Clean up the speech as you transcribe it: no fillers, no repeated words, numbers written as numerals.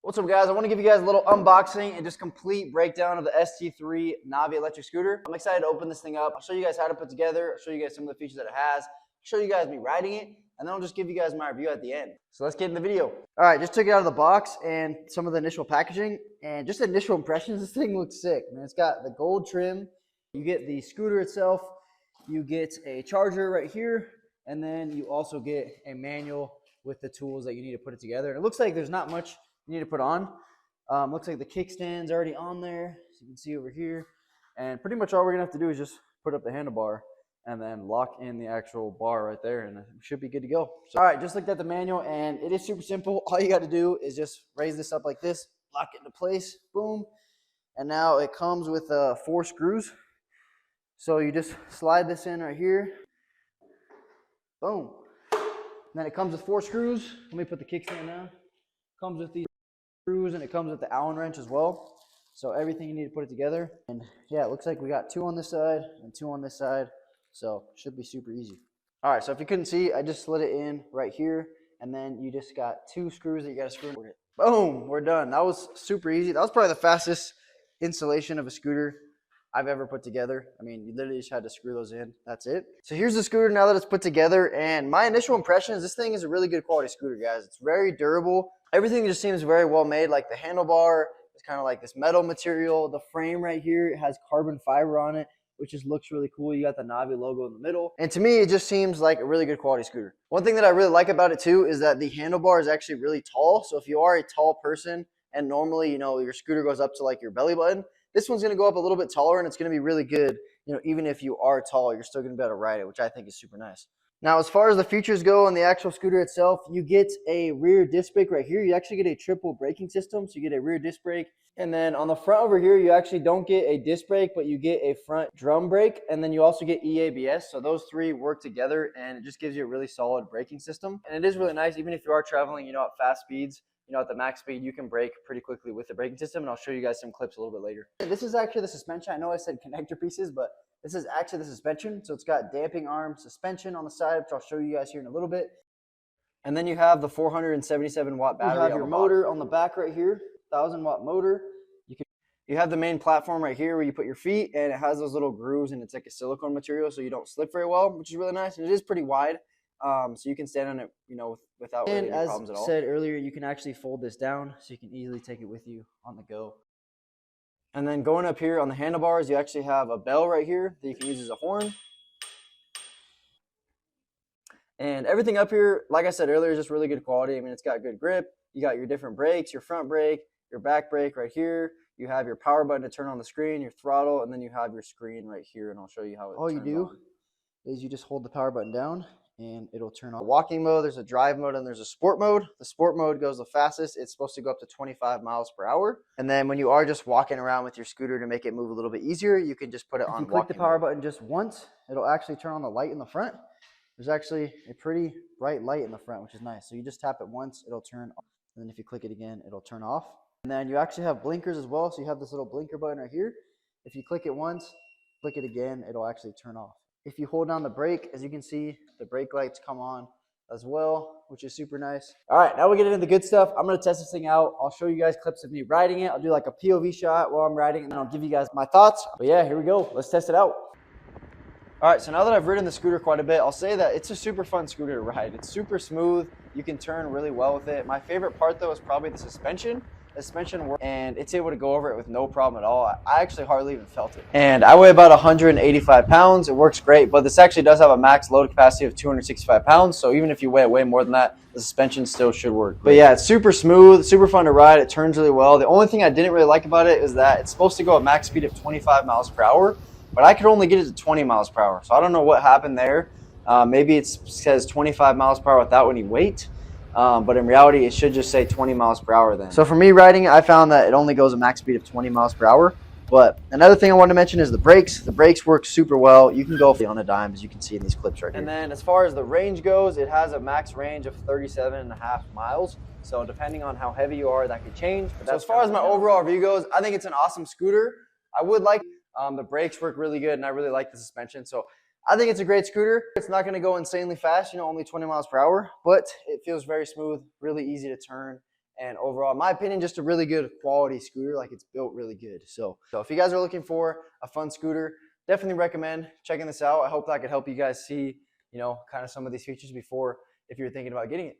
What's up, guys? I want to give you guys a little unboxing and just complete breakdown of the ST3 NAVEE electric scooter. I'm excited to open this thing up. I'll show you guys how to put together. I'll show you guys some of the features that it has. I'll show you guys me riding it, and then I'll just give you guys my review at the end. So let's get in the video. All right, just took it out of the box and some of the initial packaging and just initial impressions. This thing looks sick, man. It's got the gold trim. You get the scooter itself. You get a charger right here, and then you also get a manual with the tools that you need to put it together. And it looks like there's not much you need to put on. Looks like the kickstand's already on there, as you can see over here. And pretty much all we're gonna have to do is just put up the handlebar and then lock in the actual bar right there, and it should be good to go. So, all right, just looked at the manual, and it is super simple. All you got to do is just raise this up like this, lock it into place, boom. And now it comes with 4 screws. So you just slide this in right here, boom. And then it comes with 4 screws. Let me put the kickstand down. Comes with these screws, and it comes with the Allen wrench as well. So everything you need to put it together. And yeah, it looks like we got 2 on this side and 2 on this side. So it should be super easy. All right, so if you couldn't see, I just slid it in right here, and then you just got 2 screws that you got to screw in. Boom, we're done. That was super easy. That was probably the fastest installation of a scooter I've ever put together. I mean, you literally just had to screw those in. That's it. So here's the scooter now that it's put together, and my initial impression is this thing is a really good quality scooter, guys. It's very durable. Everything just seems very well made. Like the handlebar is kind of like this metal material. The frame right here, it has carbon fiber on it, which just looks really cool. You got the NAVEE logo in the middle. And to me, it just seems like a really good quality scooter. One thing that I really like about it too is that the handlebar is actually really tall. So if you are a tall person and normally, you know, your scooter goes up to like your belly button, this one's going to go up a little bit taller, and it's going to be really good. You know, even if you are tall, you're still going to be able to ride it, which I think is super nice. Now, as far as the features go on the actual scooter itself, you get a rear disc brake right here. You actually get a triple braking system. So you get a rear disc brake. And then on the front over here, you actually don't get a disc brake, but you get a front drum brake. And then you also get EABS. So those 3 work together, and it just gives you a really solid braking system. And it is really nice, even if you are traveling, you know, at fast speeds. You know, at the max speed, you can brake pretty quickly with the braking system, and I'll show you guys some clips a little bit later. This is actually the suspension. I know I said connector pieces, but this is actually the suspension. So it's got damping arm suspension on the side, which I'll show you guys here in a little bit. And then you have the 477 watt battery. You have your motor on the back right here, 1000-watt motor. You have the main platform right here where you put your feet, and it has those little grooves, and it's like a silicone material, so you don't slip very well, which is really nice. And it is pretty wide. So you can stand on it, you know, without really any problems at all. And as said earlier, you can actually fold this down so you can easily take it with you on the go. And then going up here on the handlebars, you actually have a bell right here that you can use as a horn. And everything up here, like I said earlier, is just really good quality. I mean, it's got good grip. You got your different brakes, your front brake, your back brake right here. You have your power button to turn on the screen, your throttle, and then you have your screen right here, and I'll show you how it turns on. All you do is you just hold the power button down, and it'll turn on. Walking mode, there's a drive mode, and there's a sport mode. The sport mode goes the fastest. It's supposed to go up to 25 miles per hour. And then when you are just walking around with your scooter to make it move a little bit easier, you can just put it on walking mode. If you click the power button just once, it'll actually turn on the light in the front. There's actually a pretty bright light in the front, which is nice. So you just tap it once, it'll turn on. And then if you click it again, it'll turn off. And then you actually have blinkers as well. So you have this little blinker button right here. If you click it once, click it again, it'll actually turn off. If you hold down the brake, as you can see, the brake lights come on as well, which is super nice. All right, now we get into the good stuff. I'm going to test this thing out. I'll show you guys clips of me riding it. I'll do like a POV shot while I'm riding, and then I'll give you guys my thoughts. But yeah, here we go. Let's test it out. All right, so now that I've ridden the scooter quite a bit, I'll say that it's a super fun scooter to ride. It's super smooth. You can turn really well with it. My favorite part, though, is probably the suspension. The suspension works, and it's able to go over it with no problem at all. I actually hardly even felt it. And I weigh about 185 pounds. It works great, but this actually does have a max load capacity of 265 pounds. So even if you weigh way more than that, the suspension still should work. But yeah, it's super smooth, super fun to ride. It turns really well. The only thing I didn't really like about it is that it's supposed to go at max speed of 25 miles per hour, but I could only get it to 20 miles per hour. So I don't know what happened there. Maybe it says 25 miles per hour without any weight. But in reality, it should just say 20 miles per hour then. So for me riding it, I found that it only goes a max speed of 20 miles per hour. But another thing I wanted to mention is the brakes. The brakes work super well. You can go on a dime, as you can see in these clips right here. And then as far as the range goes, it has a max range of 37.5 miles. So depending on how heavy you are, that could change. But as far as my overall review goes, I think it's an awesome scooter. I would like the brakes work really good, and I really like the suspension. So I think it's a great scooter. It's not going to go insanely fast, you know, only 20 miles per hour, but it feels very smooth, really easy to turn, and overall, in my opinion, just a really good quality scooter. Like, it's built really good. So if you guys are looking for a fun scooter, definitely recommend checking this out. I hope that could help you guys see, you know, kind of some of these features before, if you're thinking about getting it.